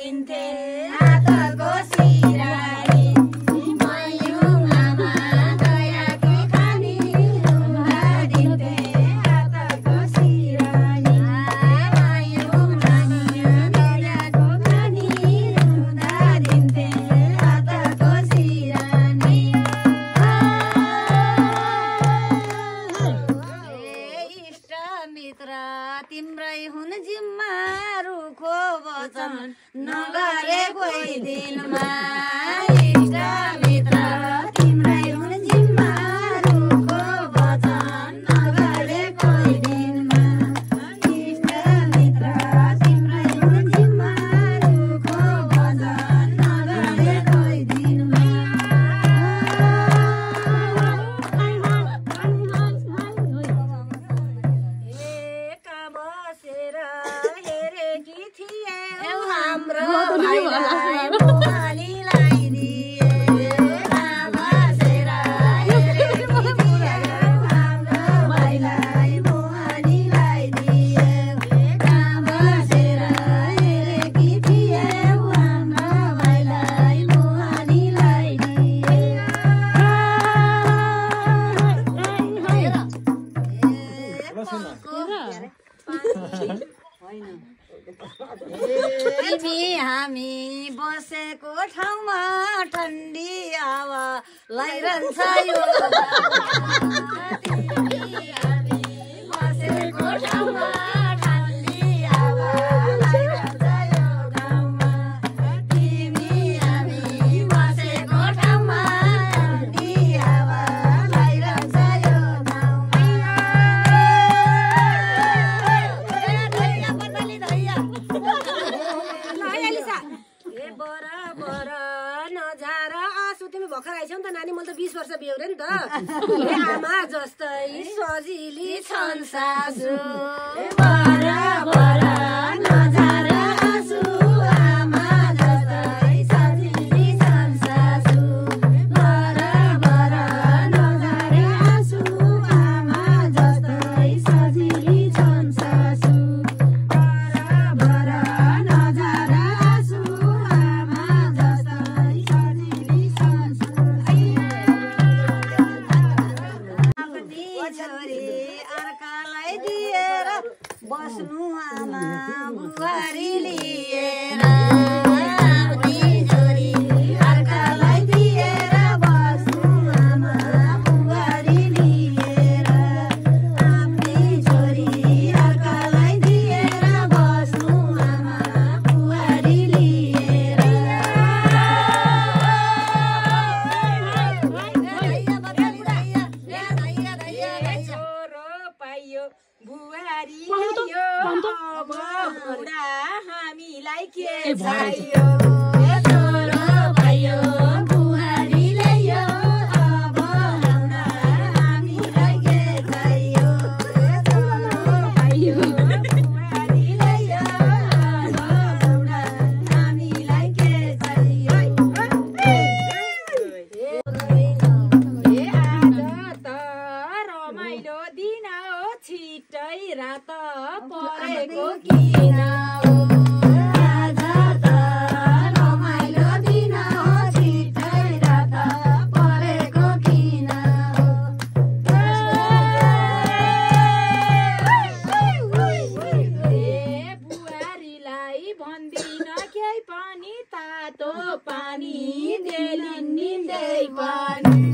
दिन्थे हातको सिरानी तिम्रै हुन जिम्मा रुखो वचन नगरे कोही दिनमा इष्ट मित्र तिम्रै हुन जिम्मा रुखो वचन नगरे कोही दिनमा इष्ट मित्र तिम्रै हुन जिम्मा रुखो वचन नगरे कोही दिनमा तिमी हामी बसेको ठाउँमा ठन्डी हावा लाइरहन्छ यो तिमी हामी बसेको ठाउँमा ठन्डी हावा लाइरहन्छ यो गाउँमा तिमी हामी बसेको ठाउँमा ठन्डी हावा लाइरहन्छ यो गाउँमा भर्खर आइसौ नि त नानी मैले त 20 वर्ष बिहोरे नि त आमा जस्तै सजिली छन् सासु बराबर नजार आँसु आमा जस्तै सजिली छन् सासु बराबर नजार आँसु आमा जस्तै सजिली छन् सासु बराबर नजार आँसु आमा जस्तै सजिली छन् छोरी अर्कालाई दिएर बस्नु आमा बुहारी लिएर आफ्नी छोरी अर्कालाई दिएर बस्नु आमा बुहारी लिएर आफ्नी छोरी अर्कालाई दिएर बस्नु आमा बुहारी लिएर बुहारी आयो अब हुँदा हामीलाई के चाहियो छोरो भयो बुहारी ल्यायो अब हुँदा हामीलाई के चाहियो छोरो भयो बुहारी ल्यायो अब हुँदा हामीलाई के चाहियो रमाइलो दिन हो छिट्टै रात परेको किन हो आज त रमाइलो दिन हो छिट्टै रात परेको किन हो बुहारीलाई भन्दिन केही पनि तातो पानी डेली निन्दै पनि